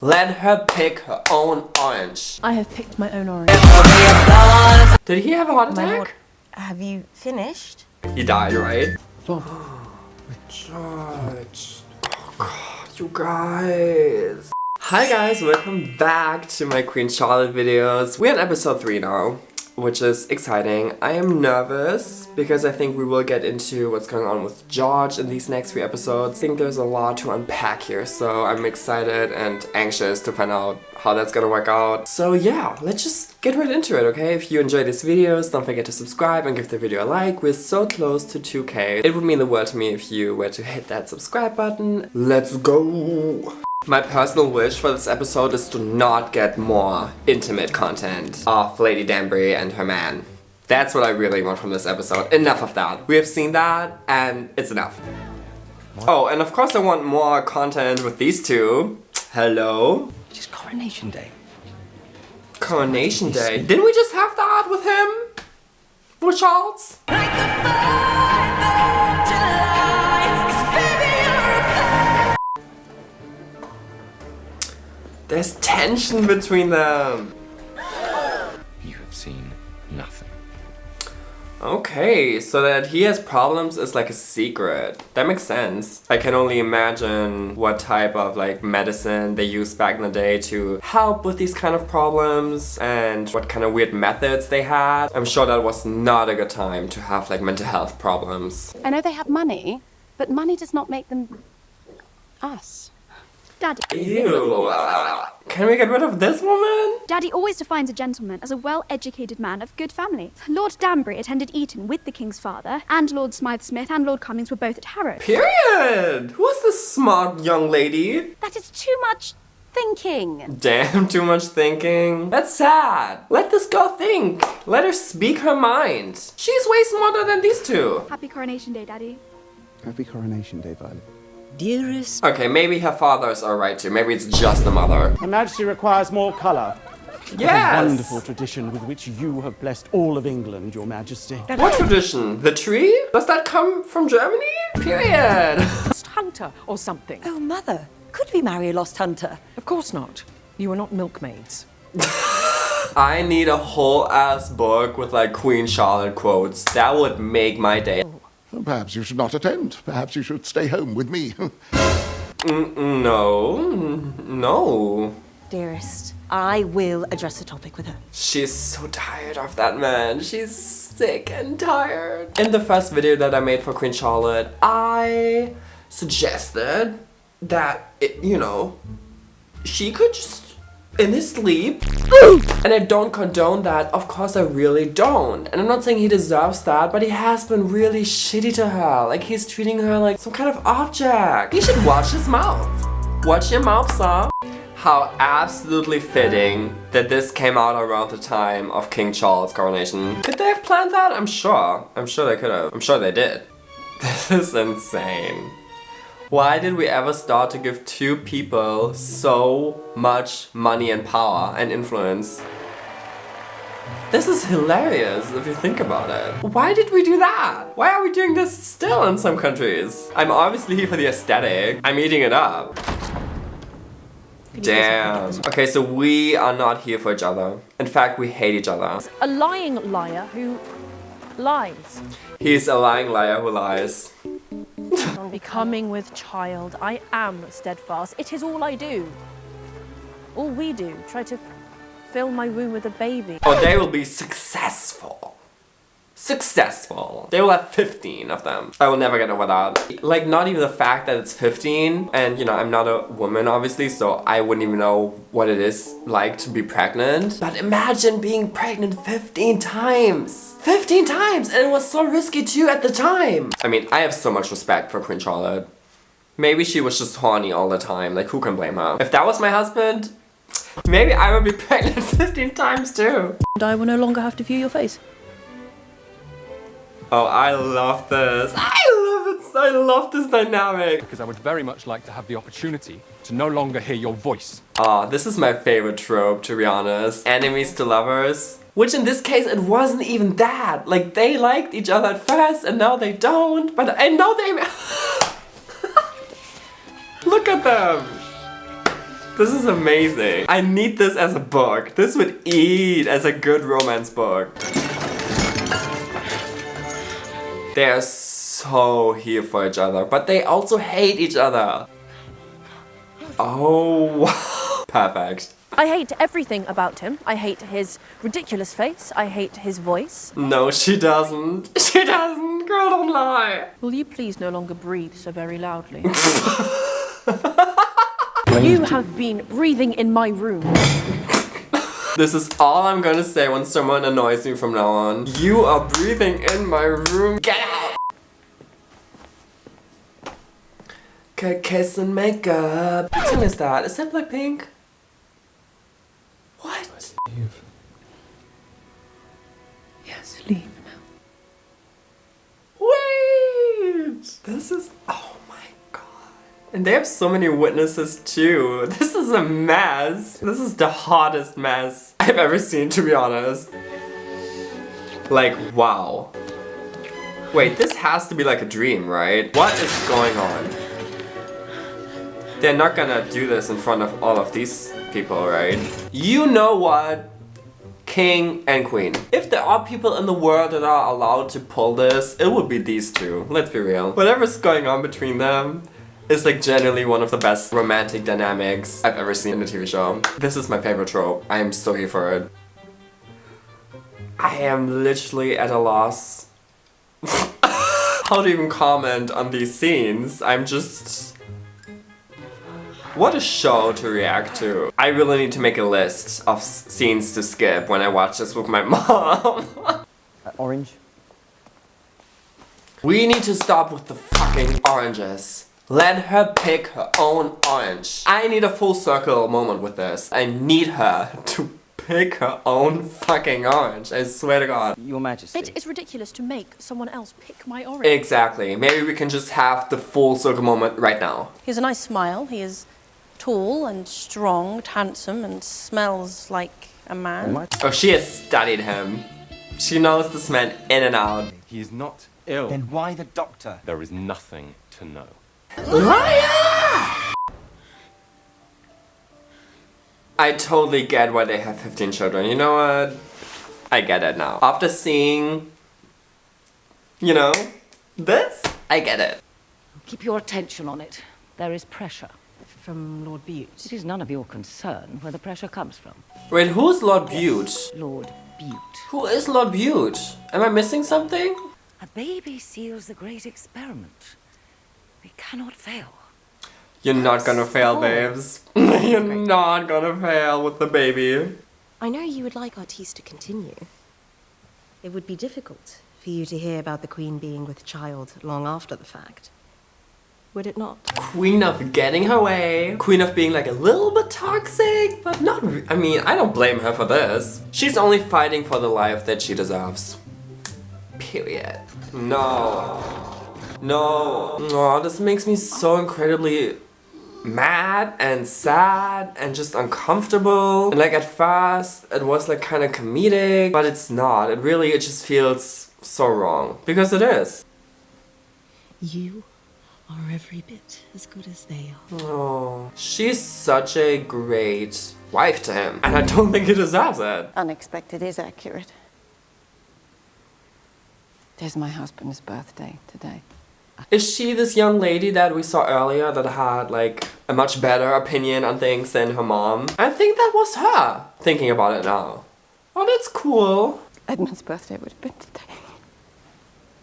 Let her pick her own orange. I have picked my own orange. Did he have a heart attack? Have you finished? He died, right? Judge. Oh god, you guys. Hi guys, welcome back to my Queen Charlotte videos. We're on episode 3 now, which is exciting. I am nervous because I think we will get into what's going on with George in these next few episodes. I think there's a lot to unpack here, so I'm excited and anxious to find out how that's gonna work out. So yeah, let's just get right into it, okay? If you enjoy these videos, don't forget to subscribe and give the video a like. We're so close to 2K. It would mean the world to me if you were to hit that subscribe button. Let's go! My personal wish for this episode is to not get more intimate content of Lady Danbury and her man. That's what I really want from this episode. Enough of that. We have seen that and it's enough. Oh, and of course I want more content with these two. Hello? It's Coronation Day. Coronation Day? Didn't we just have that with him? With Charles? Like the 4th of July, 'cause baby you're a There's tension between them. You have seen nothing. Okay, so that he has problems is like a secret. That makes sense. I can only imagine what type of like medicine they used back in the day to help with these kind of problems and what kind of weird methods they had. I'm sure that was not a good time to have like mental health problems. I know they have money, but money does not make them us. Daddy. Ew. Can we get rid of this woman? Daddy always defines a gentleman as a well-educated man of good family. Lord Danbury attended Eton with the King's father, and Lord Smythe-Smith and Lord Cummings were both at Harrow. Period. Who is this smart young lady? That is too much thinking. Damn, too much thinking. That's sad. Let this girl think. Let her speak her mind. She's way smarter than these two. Happy Coronation Day, Daddy. Happy Coronation Day, Violet. Dearest. Okay, maybe her father is alright too. Maybe it's just the mother. Her Majesty requires more colour. Yes! A wonderful tradition with which you have blessed all of England, Your Majesty. What tradition? The tree? Does that come from Germany? Period. Lost hunter or something. Oh, Mother, could we marry a lost hunter? Of course not. You are not milkmaids. I need a whole ass book with like Queen Charlotte quotes. That would make my day. Perhaps you should not attend. Perhaps you should stay home with me. No. Dearest, I will address the topic with her. She's so tired of that man. She's sick and tired. In the first video that I made for Queen Charlotte, I suggested that, she could just, in his sleep, and I don't condone that, of course I really don't. And I'm not saying he deserves that, but he has been really shitty to her. Like, he's treating her like some kind of object. He should watch his mouth. Watch your mouth, sir. How absolutely fitting that this came out around the time of King Charles' coronation. Could they have planned that? I'm sure. I'm sure they could have. I'm sure they did. This is insane. Why did we ever start to give two people so much money and power and influence? This is hilarious if you think about it. Why did we do that? Why are we doing this still in some countries? I'm obviously here for the aesthetic. I'm eating it up. Damn. Okay, so we are not here for each other. In fact, we hate each other. A lying liar who lies. He's a lying liar who lies. Becoming with child, I am steadfast. It is all I do. All we do. Try to fill my womb with a baby. Oh, they will be successful. Successful. They will have 15 of them. I will never get over that. Like, not even the fact that it's 15. And, I'm not a woman, obviously, so I wouldn't even know what it is like to be pregnant. But imagine being pregnant 15 times. 15 times! And it was so risky too at the time. I mean, I have so much respect for Queen Charlotte. Maybe she was just horny all the time. Like, who can blame her? If that was my husband, maybe I would be pregnant 15 times too. And I will no longer have to view your face. Oh, I love this. I love this dynamic. Because I would very much like to have the opportunity to no longer hear your voice. This is my favorite trope, to be honest. Enemies to lovers. Which in this case, it wasn't even that. Like, they liked each other at first, and now they don't. But I know they... Look at them. This is amazing. I need this as a book. This would eat as a good romance book. They're so here for each other, but they also hate each other. Oh, perfect. I hate everything about him. I hate his ridiculous face. I hate his voice. No, she doesn't. She doesn't. Girl, don't lie. Will you please no longer breathe so very loudly? You have been breathing in my room. This is all I'm gonna say when someone annoys me from now on. You are breathing in my room. Get out! Kiss and makeup. What song is that? Is that Blackpink? What? Leave. Yes, leave now. Wait! This is... Oh my god. And they have so many witnesses too. This is a mess. This is the hottest mess I've ever seen, to be honest. Like, wow. Wait, this has to be like a dream, right? What is going on? They're not gonna do this in front of all of these people, right? You know what? King and queen. If there are people in the world that are allowed to pull this, it would be these two. Let's be real. Whatever's going on between them is like generally one of the best romantic dynamics I've ever seen in a TV show. This is my favorite trope. I am so here for it. I am literally at a loss how to even comment on these scenes. I'm just... What a show to react to. I really need to make a list of scenes to skip when I watch this with my mom. Orange. We need to stop with the fucking oranges. Let her pick her own orange. I need a full circle moment with this. I need her to pick her own fucking orange. I swear to God. Your Majesty. It is ridiculous to make someone else pick my orange. Exactly. Maybe we can just have the full circle moment right now. He has a nice smile. He is tall and strong, handsome, and smells like a man. Oh, she has studied him. She knows this man in and out. He is not ill. Then why the doctor? There is nothing to know. Liar! I totally get why they have 15 children. You know what? I get it now. After seeing, you know, this, I get it. Keep your attention on it. There is pressure. From Lord Bute. It is none of your concern where the pressure comes from. Wait, who's Lord Bute? Lord Bute. Who is Lord Bute? Am I missing something? A baby seals the great experiment. We cannot fail. You're not gonna fail, babes. You're not gonna fail with the baby. I know you would like Artiste to continue. It would be difficult for you to hear about the Queen being with child long after the fact. Would it not? Queen of getting her way. Queen of being like a little bit toxic, but not I mean, I don't blame her for this. She's only fighting for the life that she deserves. Period. No. No. Oh, this makes me so incredibly mad and sad and just uncomfortable. And like at first, it was like kind of comedic, but it's not. It just feels so wrong. Because it is. You are every bit as good as they are. Oh, she's such a great wife to him, and I don't think he deserves it. Unexpected is accurate. It is my husband's birthday today. Is she this young lady that we saw earlier that had like a much better opinion on things than her mom? I think that was her, thinking about it now. Oh, that's cool. Edmund's birthday would have been today.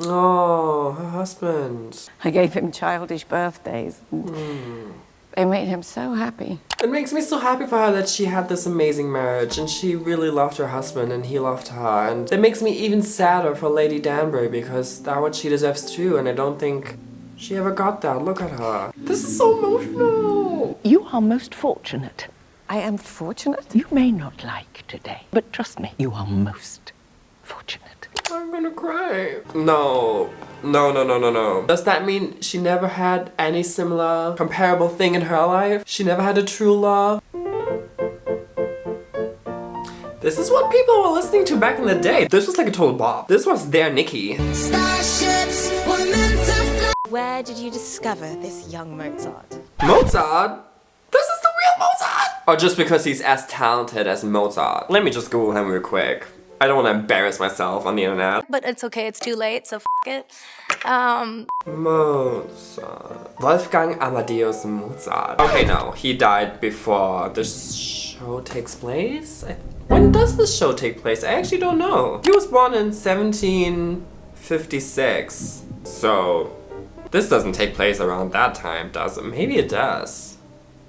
Oh, her husband. I gave him childish birthdays. They made him so happy. It makes me so happy for her that she had this amazing marriage and she really loved her husband and he loved her. And it makes me even sadder for Lady Danbury because that's what she deserves too, and I don't think she ever got that. Look at her. This is so emotional. You are most fortunate. I am fortunate? You may not like today, but trust me, you are most fortunate. I'm gonna cry. No. No. Does that mean she never had any similar comparable thing in her life? She never had a true love? This is what people were listening to back in the day. This was like a total bop. This was their Nikki. Where did you discover this young Mozart? Mozart? This is the real Mozart! Or just because he's as talented as Mozart. Let me just Google him real quick. I don't want to embarrass myself on the internet. But it's okay, it's too late, so f it. Mozart. Wolfgang Amadeus Mozart. Okay, no, he died before the show takes place? When does the show take place? I actually don't know. He was born in 1756. So, this doesn't take place around that time, does it? Maybe it does.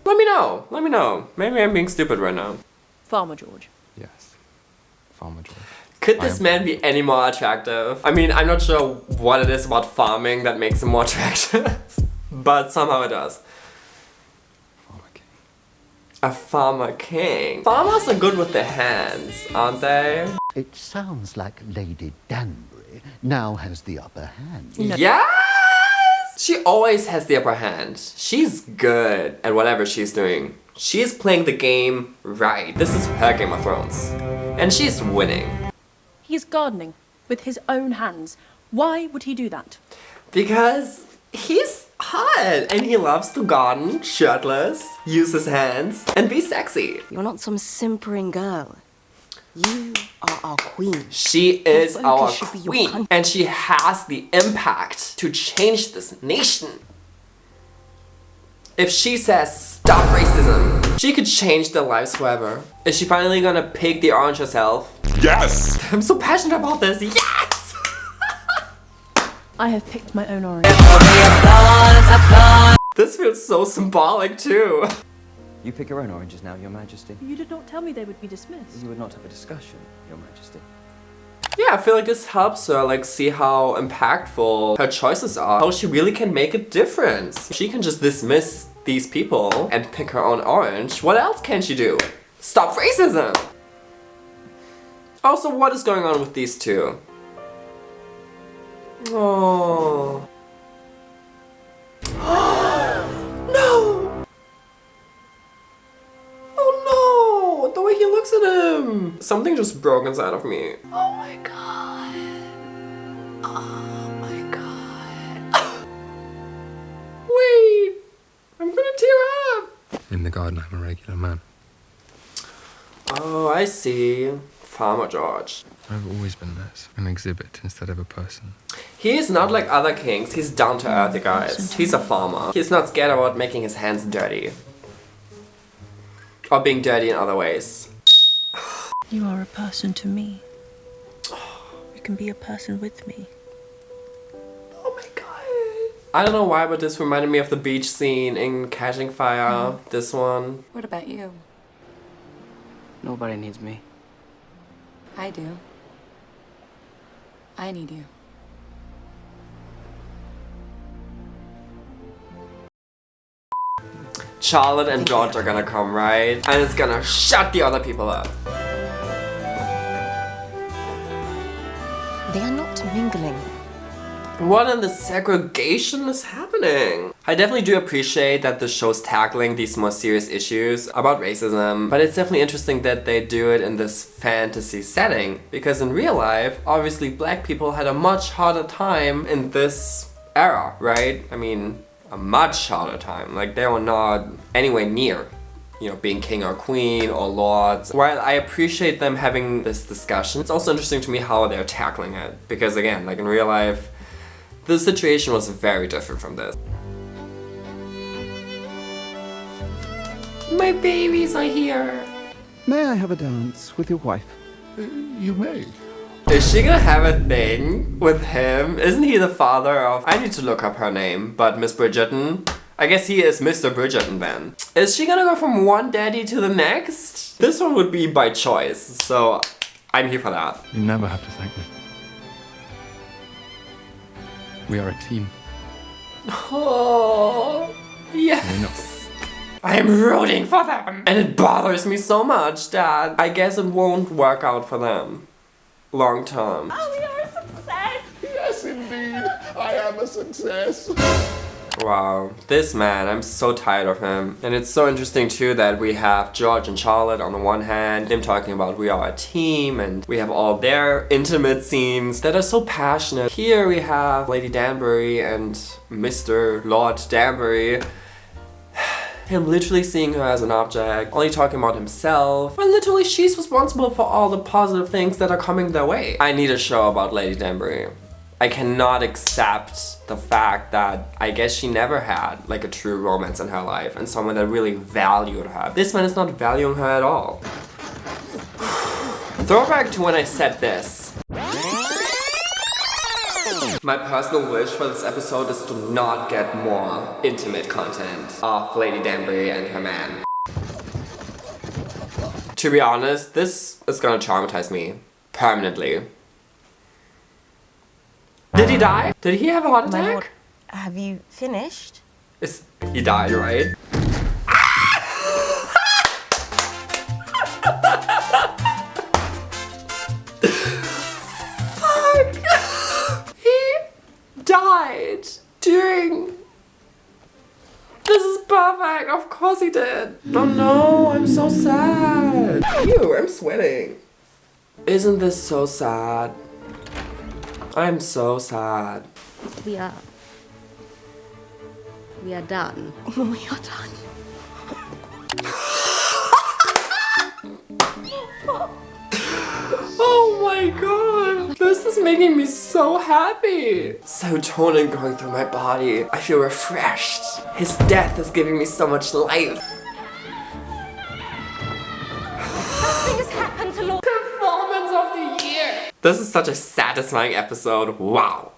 Let me know. Let me know. Maybe I'm being stupid right now. Farmer George. Yes. Farmer George. Could this man be any more attractive? I mean, I'm not sure what it is about farming that makes him more attractive. But somehow it does. Farmer King. A farmer king. Farmers are good with their hands, aren't they? It sounds like Lady Danbury now has the upper hand. Yes! She always has the upper hand. She's good at whatever she's doing. She's playing the game right. This is her Game of Thrones. And she's winning. He's gardening with his own hands. Why would he do that? Because he's hot and he loves to garden, shirtless, use his hands, and be sexy. You're not some simpering girl. You are our queen. She is Your our focus should be your queen, country. and she has the impact to change this nation. If she says, stop racism, she could change their lives forever. Is she finally gonna pick the orange herself? Yes! I'm so passionate about this, yes! I have picked my own orange. This feels so symbolic too. You pick your own oranges now, Your Majesty. You did not tell me they would be dismissed. You would not have a discussion, Your Majesty. Yeah, I feel like this helps her like see how impactful her choices are. How she really can make a difference. She can just dismiss these people and pick her own orange. What else can she do? Stop racism! Also, what is going on with these two? Oh. No! Oh no! The way he looks at him! Something just broke inside of me. Oh my god. Oh my god. Wait! I'm gonna tear up! In the garden, I'm a regular man. Oh, I see. Farmer George. I've always been this, an exhibit instead of a person. He is not like other kings. He's down to earth, you guys. He's a farmer. He's not scared about making his hands dirty. Or being dirty in other ways. You are a person to me. You can be a person with me. Oh my god. I don't know why, but this reminded me of the beach scene in Catching Fire. This one. What about you? Nobody needs me. I do. I need you. Charlotte and George are gonna come, right? And it's gonna shut the other people up. They are not mingling. What in the segregation is happening? I definitely do appreciate that the show's tackling these more serious issues about racism, but it's definitely interesting that they do it in this fantasy setting, because in real life, obviously black people had a much harder time in this era, right? I mean, a much harder time. Like, they were not anywhere near, you know, being king or queen or lords. While I appreciate them having this discussion, it's also interesting to me how they're tackling it, because again, like in real life, the situation was very different from this. My babies are here. May I have a dance with your wife? You may. Is she gonna have a thing with him? Isn't he the father of... I need to look up her name, but Miss Bridgerton? I guess he is Mr. Bridgerton then. Is she gonna go from one daddy to the next? This one would be by choice, so I'm here for that. You never have to thank me. We are a team. Oh, yes. I am rooting for them. And it bothers me so much that I guess it won't work out for them. Long term. Oh, we are a success! Yes, indeed. I am a success. Wow, this man, I'm so tired of him. And it's so interesting too that we have George and Charlotte on the one hand, them talking about we are a team, and we have all their intimate scenes that are so passionate. Here we have Lady Danbury and Mr. Lord Danbury Him literally seeing her as an object, only talking about himself, when literally she's responsible for all the positive things that are coming their way. I need a show about Lady Danbury. I cannot accept the fact that I guess she never had like a true romance in her life and someone that really valued her. This man is not valuing her at all. Throwback to when I said this. My personal wish for this episode is to not get more intimate content of Lady Danbury and her man. To be honest, this is gonna traumatize me permanently. Did he die? Did he have a heart attack? Have you finished? He died, right? Fuck! He died during... This is perfect! Of course he did! Oh no, I'm so sad! Ew, I'm sweating. Isn't this so sad? I'm so sad. We are done. We are done. Oh my god! This is making me so happy! Serotonin going through my body. I feel refreshed. His death is giving me so much life. Something has happened to Lord. Performance of the year! This is such a satisfying episode. Wow.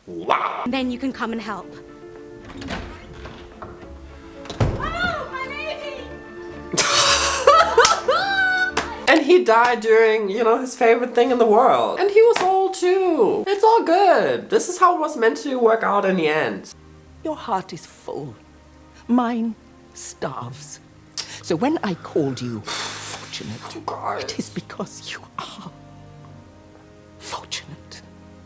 Wow. Then you can come and help. And he died during, you know, his favorite thing in the world. And he was old too. It's all good. This is how it was meant to work out in the end. Your heart is full. Mine starves. So when I called you fortunate, it is because you are fortunate.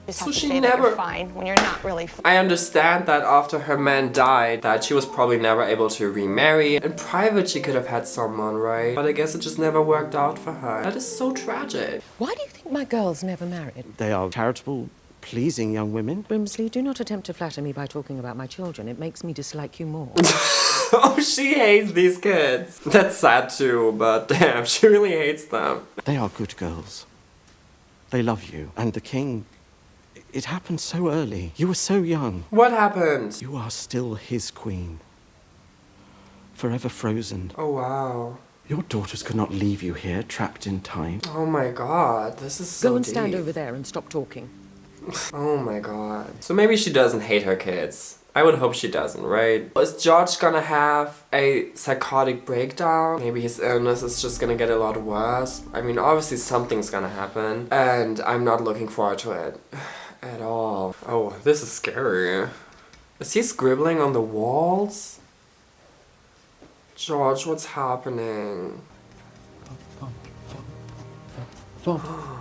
So she never... fine when you're not really fine. I understand that after her man died, that she was probably never able to remarry. In private, she could have had someone, right? But I guess it just never worked out for her. That is so tragic. Why do you think my girls never married? They are charitable, pleasing young women. Brimsley, do not attempt to flatter me by talking about my children. It makes me dislike you more. Oh, she hates these kids. That's sad too, but damn, she really hates them. They are good girls. They love you. And the king... It happened so early. You were so young. What happened? You are still his queen. Forever frozen. Oh, wow. Your daughters could not leave you here, trapped in time. Oh my god, this is so Go and deep. stand over there and stop talking. Oh my god. So maybe she doesn't hate her kids. I would hope she doesn't, right? Is George gonna have a psychotic breakdown? Maybe his illness is just gonna get a lot worse. I mean, obviously something's gonna happen. And I'm not looking forward to it. At all. Oh, this is scary. Is he scribbling on the walls? George, what's happening? George. Oh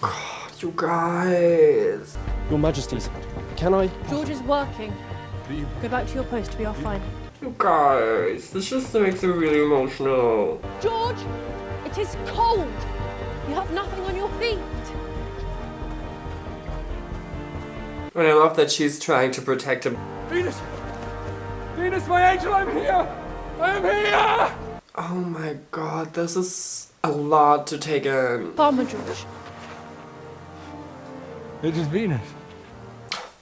god, you guys. Your Majesties, can I? George is working. Go back to your post, we are fine. You guys, this just makes me really emotional. George, it is cold. You have nothing on your feet. And I love that she's trying to protect him. Venus! Venus, my angel, I'm here! I'm here! Oh my god, this is a lot to take in. Farmer George. It is Venus.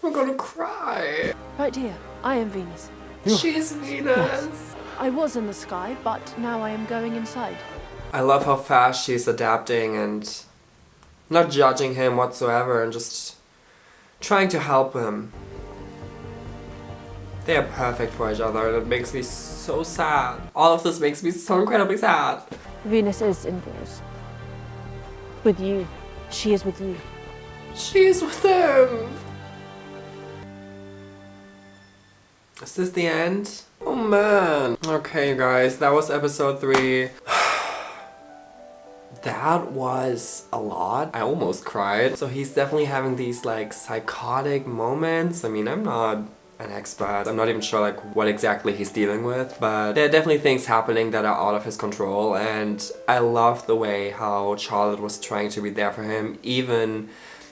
I'm gonna cry. Right here, I am Venus. She's Venus. I was in the sky, but now I am going inside. I love how fast she's adapting and not judging him whatsoever and just trying to help him. They are perfect for each other and it makes me so sad. All of this makes me so incredibly sad. Venus is indoors. With you. She is with you. She is with him. Is this the end? Oh man. Okay guys, that was episode 3. That was a lot. I almost cried. So he's definitely having these like psychotic moments. I mean, I'm not an expert. I'm not even sure like what exactly he's dealing with, but there are definitely things happening that are out of his control, and I love the way how Charlotte was trying to be there for him even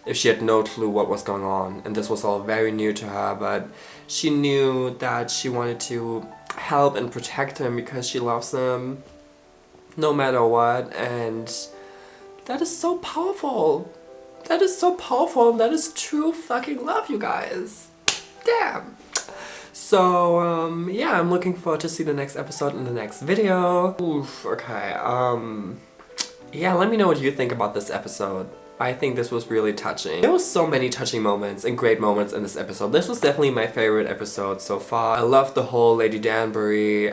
if she had no clue what was going on, and this was all very new to her, but she knew that she wanted to help and protect him because she loves him no matter what, and that is so powerful. That is so powerful. That is true fucking love, you guys. Damn. So, yeah, I'm looking forward to see the next episode in the next video. Oof, okay, yeah, let me know what you think about this episode. I think this was really touching. There was so many touching moments and great moments in this episode. This was definitely my favorite episode so far. I loved the whole Lady Danbury,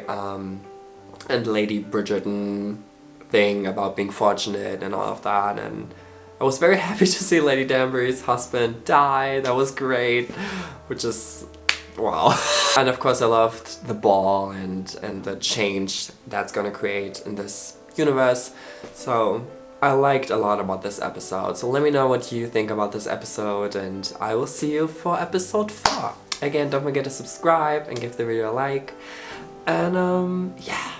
and Lady Bridgerton thing about being fortunate and all of that, and I was very happy to see Lady Danbury's husband die. That was great, which is wow. And of course I loved the ball and the change that's gonna create in this universe. So I liked a lot about this episode. So let me know what you think about this episode, and I will see you for episode 4. Again, don't forget to subscribe and give the video a like. And yeah.